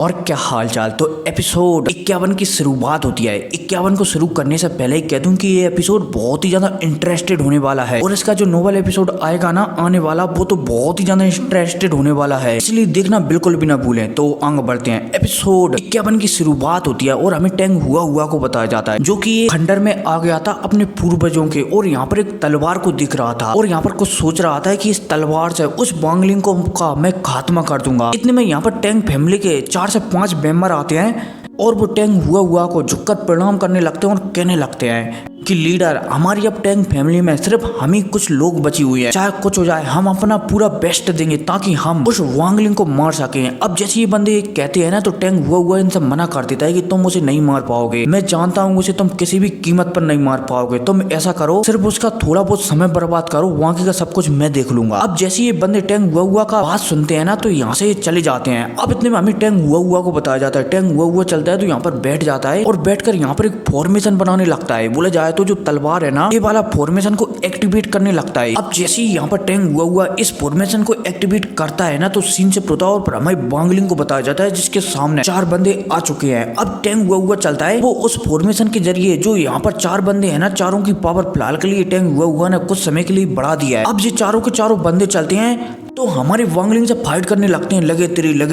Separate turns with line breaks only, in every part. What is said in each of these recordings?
और क्या हाल चाल। तो एपिसोड 51 की शुरुआत होती है। 51 को शुरू करने से पहले ही कह दूं कि ये एपिसोड बहुत ही ज्यादा इंटरेस्टेड होने वाला है और इसका जो नोवेल एपिसोड आएगा ना आने वाला, वो तो बहुत ही ज्यादा इंटरेस्टेड होने वाला है, इसलिए देखना बिल्कुल भी ना भूलें। तो आगे बढ़ते हैं। एपिसोड 51 की शुरुआत होती है और हमें टेंग हुआ को बताया जाता है, जो कि खंडर में आ गया था अपने पूर्वजों के, और यहाँ पर एक तलवार को दिख रहा था और यहाँ पर कुछ सोच रहा था कि इस तलवार से उस वांगलिंग को का मैं खात्मा कर दूंगा। इतने में यहाँ पर टेंग फैमिली के 4 से 5 मेंबर आते हैं और वो टेंग हुआ को झुककर प्रणाम करने लगते हैं और कहने लगते हैं कि लीडर, हमारी अब टेंग फैमिली में सिर्फ हम ही कुछ लोग बची हुई है, चाहे कुछ हो जाए हम अपना पूरा बेस्ट देंगे ताकि हम उस वांगलिंग को मार सकें। अब जैसे ये बंदे कहते हैं ना, तो टेंग हुआ इनसे मना कर देता है कि तुम उसे नहीं मार पाओगे, मैं जानता हूँ उसे तुम किसी भी कीमत पर नहीं मार पाओगे, तुम ऐसा करो सिर्फ उसका थोड़ा बहुत समय बर्बाद करो, वहाँ का सब कुछ मैं देख लूंगा। अब जैसे ये बंदे टेंग हुआ का बात सुनते हैं ना, तो यहाँ से चले जाते हैं। अब इतने में हमें टेंग हुआ को बताया जाता है। टेंग हुआ चलता है तो यहाँ पर बैठ जाता है और बैठकर यहाँ पर एक फॉर्मेशन बनाने लगता है। बोला जाए तो जो तलवार है ना, ये वाला फॉर्मेशन को एक्टिवेट करने लगता है। अब जैसे ही यहाँ पर टेंग हुआ इस फॉर्मेशन को एक्टिवेट करता है ना, तो सीन से प्रताप और हमारे वांगलिंग को बताया जाता है, जिसके सामने 4 बंदे आ चुके हैं। अब टेंग हुआ चलता है, वो उस फॉर्मेशन के जरिए जो यहाँ पर 4 बंदे हैं ना, चारों की पावर फिलहाल के लिए टेंग हुआ ने कुछ समय के लिए बढ़ा दिया है। अब ये चारों के चारों बंदे चलते हैं तो हमारे वांगलिंग से फाइट करने लगते हैं। लगे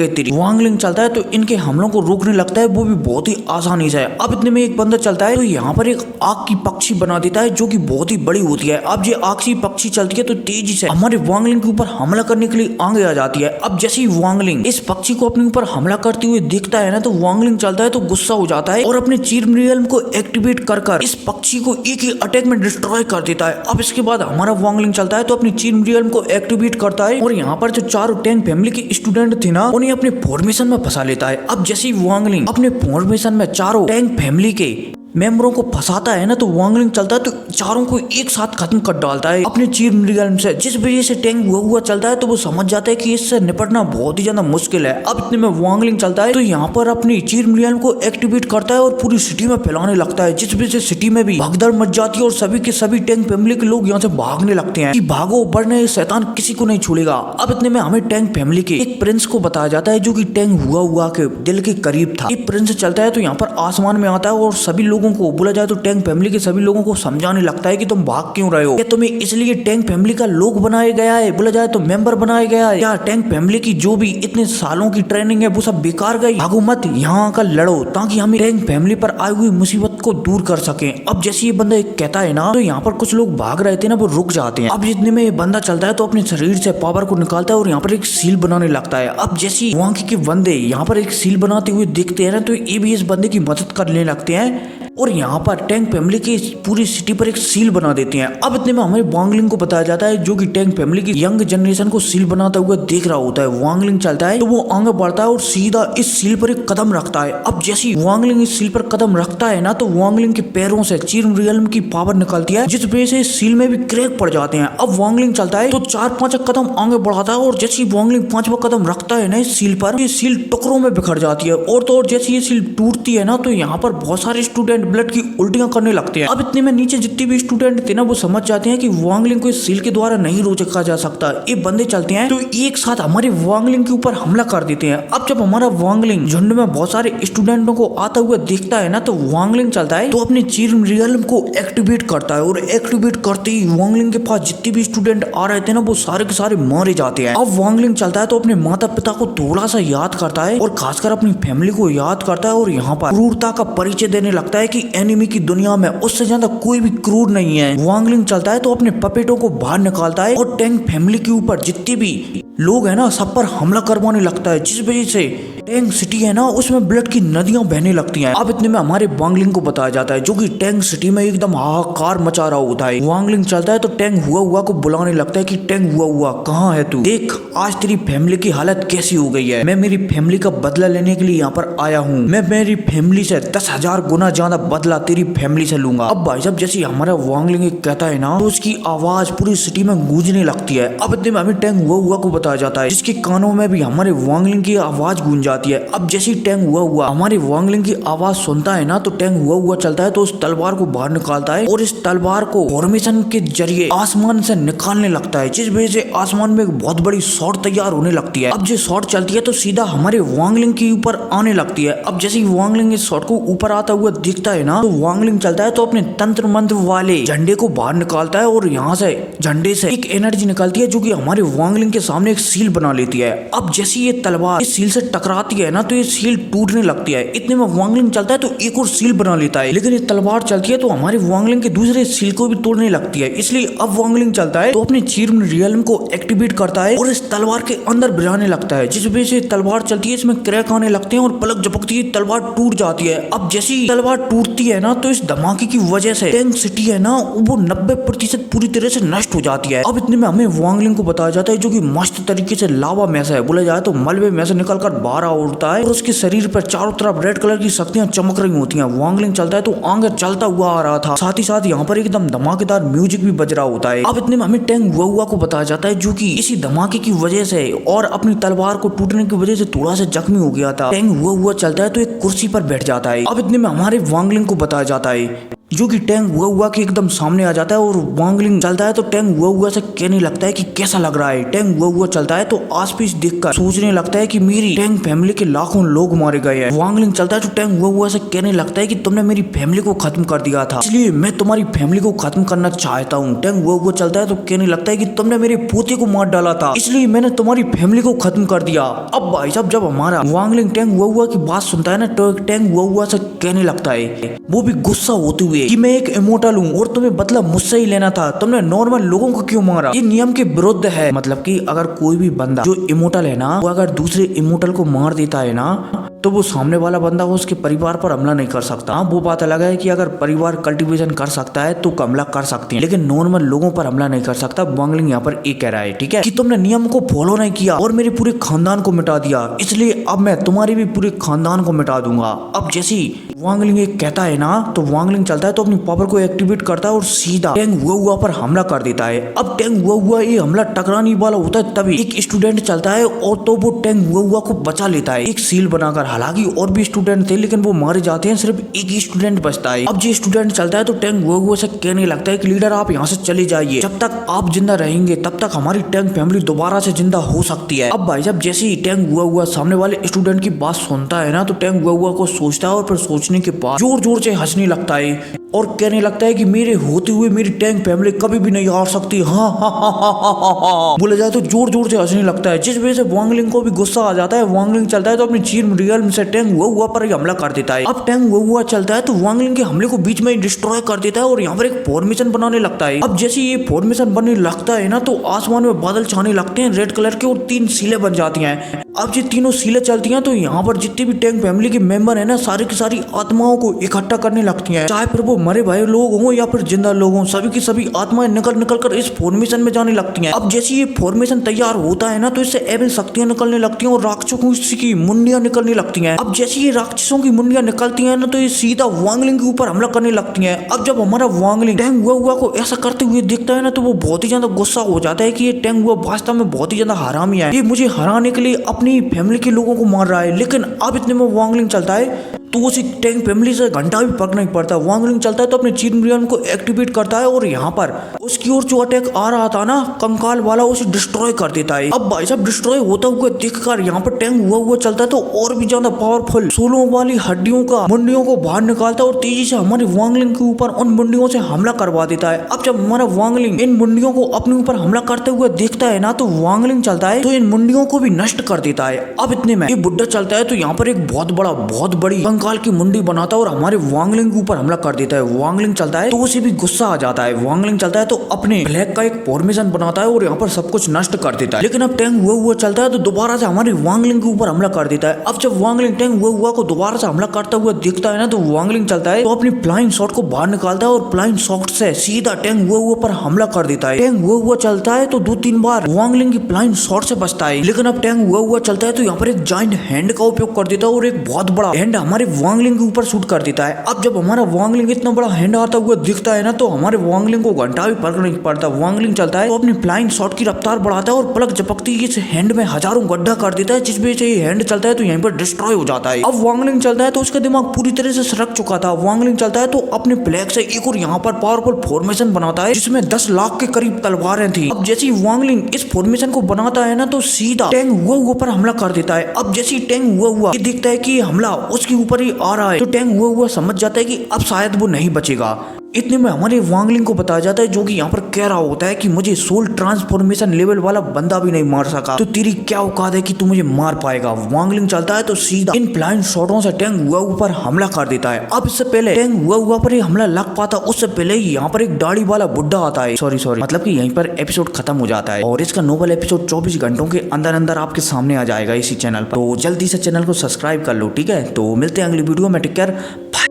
तेरी वांगलिंग चलता है तो इनके हमलों को रोकने लगता है, वो भी बहुत ही आसानी से। अब इतने में एक बंदा चलता है तो यहाँ पर एक आग की पक्षी बना देता है, जो कि बहुत ही बड़ी होती है। अब ये आग की पक्षी चलती है तो तेजी से हमारे वांगलिंग के ऊपर हमला करने के लिए आगे आ जाती है। अब जैसे ही वांगलिंग इस पक्षी को अपने ऊपर हमला करते हुए देखता है ना, तो वांगलिंग चलता है तो गुस्सा हो जाता है और अपने चीरमरियल्म को एक्टिवेट कर इस पक्षी को एक ही अटैक में डिस्ट्रॉय कर देता है। अब इसके बाद हमारा वांगलिंग चलता है तो अपनी चीरमरियल्म को एक्टिवेट करता है और यहाँ पर जो 4 टेंग फैमिली के स्टूडेंट थे ना, उन्हें अपने फॉर्मेशन में फंसा लेता है। अब जैसे ही वांगलिंग अपने फॉर्मेशन में चारों टेंग फैमिली के मेंबरों को फंसाता है ना, तो वांगलिंग चलता है तो चारों को एक साथ खत्म कर डालता है अपने चीरमरियल्म से, जिस वजह से टेंग हुआ चलता है तो वो समझ जाता है कि इससे निपटना बहुत ही ज्यादा मुश्किल है। अब इतने में वांगलिंग चलता है तो यहाँ पर अपनी चीरमरियल्म को एक्टिवेट करता है और पूरी सिटी में फैलाने लगता है, जिस वजह से सिटी में भी भगदड़ मच जाती है और सभी के सभी टेंग फैमिली के लोग यहाँ से भागने लगते हैं कि भागो, वरना शैतान किसी को नहीं छोड़ेगा। अब इतने में हमें टेंग फैमिली के एक प्रिंस को बताया जाता है, जो कि टेंग हुआ के दिल के करीब था। एक प्रिंस चलता है तो यहाँ पर आसमान में आता है और सभी लोगों को, बोला जाए तो टेंग फैमिली के सभी लोगों को समझाने लगता है कि तुम भाग क्यों रहे हो, क्या तुम्हें इसलिए टेंग फैमिली का लोग बनाया गया है, बोला जाए तो मेंबर बनाया गया है, या टेंग फैमिली की जो भी इतने सालों की ट्रेनिंग है वो सब बेकार गई, भागो मत, यहाँ आकर लड़ो ताकि हम टेंग फैमिली पर आई हुई मुसीबत को दूर कर सकें। अब जैसे ये बंदा कहता है ना, तो यहाँ पर कुछ लोग भाग रहे थे ना, वो रुक जाते हैं। अब जितने में ये बंदा चलता है तो अपने शरीर से पावर को निकालता है और यहाँ पर एक सील बनाने लगता है। अब जैसे वहाँ के बंदे यहाँ पर एक सील बनाते हुए देखते हैं ना, तो ये भी इस बंदे की मदद करने लगते हैं और यहाँ पर टेंग फैमिली की पूरी सिटी पर एक सील बना देते हैं। अब इतने में हमारे वांगलिंग को बताया जाता है, जो कि टेंग फैमिली की यंग जनरेशन को सील बनाता हुआ देख रहा होता है। वांगलिंग चलता है तो वो आगे बढ़ता है और सीधा इस सील पर एक कदम रखता है। अब जैसे वांगलिंग इस सील पर कदम रखता है ना, तो वांगलिंग के पैरों से चीरमरियल्म की पावर निकलती है, जिस वजह से सील में भी क्रैक पड़ जाते हैं। अब वांगलिंग चलता है तो 4-5 कदम आगे बढ़ाता है और जैसे वांगलिंग 5वां कदम रखता है ना इस सील पर, ये सील टुकड़ों में बिखर जाती है। और तो और जैसे ये सील टूटती है ना, तो यहाँ पर बहुत सारे स्टूडेंट ब्लड की उल्टियां करने लगते हैं। अब इतने में नीचे जितने भी स्टूडेंट थे ना, वो समझ जाते हैं कि वांगलिंग को इस सील के द्वारा नहीं रोका जा सकता। ये बंदे चलते हैं तो एक साथ हमारे वांगलिंग के ऊपर हमला कर देते हैं। अब जब हमारा वांगलिंग झुंड में बहुत सारे स्टूडेंटों को आता हुआ देखता है ना, तो वांगलिंग चलता है तो अपने चीरमरियल्म को एक्टिवेट करता है और एक्टिवेट करते ही वांगलिंग के पास जितने भी स्टूडेंट आ रहे थे ना, वो सारे के सारे मारे जाते हैं। अब वांगलिंग चलता है तो अपने माता पिता को थोड़ा सा याद करता है और खासकर अपनी फैमिली को याद करता है और यहाँ पर क्रूरता का परिचय देने लगता है कि एनिमी की दुनिया में उससे ज्यादा कोई भी क्रूर नहीं है। वांगलिंग चलता है तो अपने पपेटों को बाहर निकालता है और टेंग फैमिली के ऊपर जितने भी लोग हैं ना, सब पर हमला करवाने लगता है, जिस वजह से टेंग सिटी है ना, उसमें ब्लड की नदियां बहने लगती हैं। अब इतने में हमारे वांगलिंग को बताया जाता है, जो कि टेंग सिटी में एकदम हाहाकार मचा रहा होता है। वांगलिंग चलता है तो टेंग हुआ को बुलाने लगता है कि टेंग हुआ कहाँ है तू, देख आज तेरी फैमिली की हालत कैसी हो गई है, मैं मेरी फैमिली का बदला लेने के लिए यहाँ पर आया हूँ, मैं मेरी फैमिली से 10,000 गुना ज्यादा बदला तेरी फैमिली से लूंगा। अब भाई साहब जैसे हमारा वांगलिंग कहता है ना, तो उसकी आवाज पूरी सिटी में गूंजने लगती है। अब इतने में हमें टेंग हुआ को बताया जाता है, जिसके कानों में भी हमारे वांगलिंग की आवाज गूंज जाती है। अब जैसे टेंग हुआ हमारे वांगलिंग की आवाज सुनता है ना, तो टेंग हुआ चलता है तो उस तलवार को बाहर निकालता है और इस तलवार को फॉर्मेशन के जरिए आसमान से निकालने लगता है, जिस वजह से आसमान में एक बहुत बड़ी शॉट तैयार होने लगती है। अब जो शॉट चलती है तो सीधा हमारे वांग लिंग के ऊपर आने लगती है। अब जैसे ही वांग लिंग इस शॉट को ऊपर आता हुआ दिखता है ना, तो वांग लिंग चलता है तो अपने तंत्र मंत्र वाले झंडे को बाहर निकालता है और यहाँ से झंडे से एक एनर्जी निकलती है जो कि हमारे वांग लिंग के सामने एक सील बना लेती है। अब जैसे ये तलवार इस सील से टकराती है ना, तो ये सील टूटने लगती है। इतने में वांग लिंग चलता है तो एक और सील बना लेता है, लेकिन ये तलवार चलती है तो हमारे वांग लिंग के दूसरे सील को भी तोड़ने लगती है। इसलिए अब वांग लिंग चलता है तो अपने चीर्म रियल्म को एक्टिवेट करता है और इस तलवार के अंदर भिड़ाने लगता है, जिस वजह से तलवार चलती है इसमें क्रैक आने लगते हैं और पलक झपकती है तलवार टूट जाती है। अब जैसे ही तलवार टूटती है ना, तो इस धमाके की वजह से टैंक सिटी है ना, वो 90% पूरी तरह से नष्ट हो जाती है। अब इतने में हमें वांग लिंग को बताया जाता है जो कि मस्त तरीके से लावा में से बोला जाए तो मलबे में से निकलकर बाहर उड़ता है और उसके शरीर पर चारों तरफ रेड कलर की शक्तियां चमक रही होती हैं। वांग लिंग चलता है तो आगे चलता हुआ आ रहा था, साथ ही साथ यहाँ पर एकदम धमाकेदार म्यूजिक भी बज रहा होता है। अब इतने में हमें टैंग हुआ को बताया जाता है जो कि इसी धमाके की वजह से और अपनी तलवार को टूटने की वजह से थोड़ा सा जख्मी हो गया था। टैंग हुआ चलता है तो एक कुर्सी पर बैठ जाता है। अब इतने में हमारे वांग लिंग को बताया जाता है जो कि टैंग हुआ के एकदम सामने आ जाता है और वांग लिंग चलता है तो टैंग हुआ से कहने लगता है कि कैसा लग रहा है। टैंग हुआ चलता है तो आसपास देखकर सोचने लगता है कि मेरी टैंग फैमिली के लाखों लोग मारे गए हैं। वांग लिंग चलता है तो टैंग हुआ से कहने लगता है कि तुमने मेरी फैमिली को खत्म कर दिया था, इसलिए मैं तुम्हारी फैमिली को खत्म करना चाहता हूँ। टैंग हुआ चलता है तो कहने लगता है कि तुमने मेरे पोते को मार डाला था, इसलिए मैंने तुम्हारी फैमिली को खत्म कर दिया। अब भाई साहब जब हमारा वांग लिंग टैंग हुआ की बात सुनता है ना, तो टैंग हुआ से कहने लगता है, वो भी गुस्सा होते हुए, कि मैं एक इमोर्टल हूँ और तुम्हें बदला मुझसे ही लेना था, तुमने नॉर्मल लोगों को क्यों मारा, ये नियम के विरुद्ध है। मतलब कि अगर कोई भी बंदा जो इमोर्टल है ना, वो अगर दूसरे इमोर्टल को मार देता है ना, तो वो सामने वाला बंदा उसके परिवार पर हमला नहीं कर सकता। हाँ, वो बात अलग है कि अगर परिवार कल्टीवेशन कर सकता है तो हमला कर सकते हैं, लेकिन नॉर्मल लोगों पर हमला नहीं कर सकता। वांग लिंग यहाँ पर एक कह रहा है, ठीक है, कि तुमने नियम को फॉलो नहीं किया और मेरे पूरे खानदान को मिटा दिया, इसलिए अब मैं तुम्हारे भी पूरे खानदान को मिटा दूंगा। अब जैसी वांग लिंग एक कहता है ना, तो वांग लिंग चलता है तो अपनी पावर को एक्टिवेट करता है और सीधा टैंग हुआ पर हमला कर देता है। अब टैंग हुआ ये हमला टकराने वाला होता है, तभी एक स्टूडेंट चलता है और तो वो टैंग हुआ को बचा लेता है एक सील बनाकर। हालांकि और भी स्टूडेंट थे लेकिन वो मारे जाते हैं, सिर्फ एक ही स्टूडेंट बचता है। अब ये स्टूडेंट चलता है तो टैंग हुआ से कहने लगता है कि लीडर आप यहाँ से चले जाइए, जब तक आप जिंदा रहेंगे तब तक हमारी टैंग फैमिली दोबारा से जिंदा हो सकती है। अब भाई साहब जैसे ही टैंग हुआ सामने वाले स्टूडेंट की बात सुनता है ना, तो टैंग हुआ को सोचता है और फिर सोचने के बाद जोर जोर से हंसने लगता है और कहने लगता है कि मेरे होते हुए मेरी टैंग फैमिली कभी भी नहीं हार सकती। हाँ हाँ हाँ हाँ हाँ हाँ हाँ बोला जाए तो जोर जोर से हंसने लगता है, जिस वजह से वांग लिंग को भी गुस्सा आ जाता है। वांग लिंग चलता है तो अपनी चीन रियल से टैंग हुआ पर ही हमला कर देता है। अब टैंग हुआ चलता है तो वांग लिंग के हमले को बीच में ही डिस्ट्रॉय कर देता है और यहाँ पर एक फॉर्मेशन बनाने लगता है। अब जैसे ये फॉर्मेशन बनने लगता है ना, तो आसमान में बादल छाने लगते हैं रेड कलर के और 3 सीलें बन जाती हैं। अब ये तीनों सीलें चलती हैं तो यहाँ पर जितने भी टैंग फैमिली के मेंबर है ना, सारी की सारी आत्माओं को इकट्ठा करने लगती हैं, चाहे फिर वो मरे भाई लोग हो या फिर जिंदा लोग हो, सभी की सभी आत्माएं निकल कर इस फॉर्मेशन में जाने लगती हैं। अब जैसे ये फॉर्मेशन तैयार होता है ना, तो इससे एविल शक्तियां निकलने लगती हैं और राक्षसों की मुंडियां निकलने लगती हैं। अब जैसे ये राक्षसों की मुंडियां निकलती हैं ना, तो ये सीधा वांग लिंग के ऊपर हमला करने लगती हैं। अब जब हमारा वांग लिंग टैंग हुआ को ऐसा करते हुए देखता है ना, तो वो बहुत ही ज्यादा गुस्सा हो जाता है कि ये टैंग हुआ वास्तव में बहुत ही ज्यादा हरामी है, ये मुझे हराने के लिए अपनी फैमिली के लोगों को मार रहा है। लेकिन अब इतने में वांग लिंग चलता है तो उसी टैंग फैमिली से घंटा भी फर्क नहीं पड़ता। वांग लिंग चलता है तो अपने चीन रियन को एक्टिवेट करता है और यहाँ पर उसकी ओर जो अटैक आ रहा था ना कंकाल वाला, उसे डिस्ट्रॉय कर देता है। अब भाई साहब डिस्ट्रॉय होता हुआ देखकर यहाँ पर टैंग हुआ चलता है तो और भी ज्यादा पावरफुल सोलों वाली हड्डियों का मुंडियों को बाहर निकालता है और तेजी से हमारे वांग लिंग के ऊपर उन मुंडियों से हमला करवा देता है। अब जब हमारा वांग लिंग इन मुंडियों को अपने ऊपर हमला करते हुए देखता है ना, तो वांग लिंग चलता है तो इन मुंडियों को भी नष्ट कर देता है। अब इतने में ये बुड्ढा चलता है तो यहाँ पर एक बहुत बड़ी कंकाल की मुंडी बनाता है और हमारे वांग लिंग के ऊपर हमला कर देता है। वांग लिंग चलता है तो उसे भी गुस्सा आ जाता है। वांग लिंग चलता है तो अपने ब्लैक का एक फॉर्मेशन बनाता है और यहाँ पर सब कुछ नष्ट कर देता है। लेकिन अब टैंग हुआ चलता है तो दोबारा से हमारे वांग लिंग के ऊपर हमला कर देता है। अब जब वांग लिंग टैंग हुआ को दोबारा से हमला करता हुआ देखता है ना, तो वांग लिंग चलता है तो अपनी फ्लाइंग शॉट को बाहर निकालता है और फ्लाइंग शॉट से सीधा टैंग हुआ पर हमला कर देता है। टैंग हुआ चलता है तो 2-3 बार वांग लिंग की फ्लाइंग शॉट से बचता है। लेकिन अब टैंग हुआ चलता है तो यहाँ पर एक जाइंट हैंड का उपयोग कर देता है और एक बहुत बड़ा हैंड हमारे वांगलिंग के ऊपर शूट कर देता है। अब जब हमारा वांगलिंग इतना बड़ा हैंड आता हुआ दिखता है ना, तो हमारे वांगलिंग को घंटा भी फर्क नहीं पड़ता। वांगलिंग चलता है तो अपनी फ्लाइंग शॉट की रफ्तार बढ़ाता है और पलक झपकती ही इस हैंड में हजारों गड्ढा कर देता है, जिस वजह से ये हैंड चलता है तो यहीं पर डिस्ट्रॉय हो जाता है। अब वांगलिंग चलता है तो उसका दिमाग पूरी तरह से सरक चुका था। वांगलिंग चलता है तो अपने फ्लैग से एक और यहाँ पर पावरफुल फॉर्मेशन बनाता है, जिसमें 10 लाख के करीब तलवारें थी। अब जैसे ही वांगलिंग इस फॉर्मेशन को बनाता है ना, तो सीधा टैंग हुआ पर हमला कर देता है। अब जैसे ही टैंग हुआ ये देखता है कि हमला उसके ऊपर ही आ रहा है, तो टैंग हुआ समझ जाता है कि अब शायद वो नहीं बचेगा। इतने में हमारे वांगलिंग को बताया जाता है, जो कि यहाँ पर कह रहा होता है कि मुझे सोल ट्रांसफॉर्मेशन लेवल वाला बंदा भी नहीं मार सका, तो तेरी क्या औकात है कि तू मुझे मार पाएगा। वांगलिंग चलता है तो सीधा इन फ्लाइंग शॉटों से टैंग हुआ पर हमला कर देता है। अब इससे पहले टैंग हुआ पर हमला लग पाता, उससे पहले ही यहाँ पर एक दाढ़ी वाला बुड्ढा आता है। सॉरी मतलब कि यहीं पर एपिसोड खत्म हो जाता है और इसका नोबल एपिसोड 24 घंटों के अंदर अंदर आपके सामने आ जाएगा इसी चैनल पर। तो जल्दी से चैनल को सब्सक्राइब कर लो, ठीक है। तो मिलते हैं अगली वीडियो में, टेक केयर, बाय।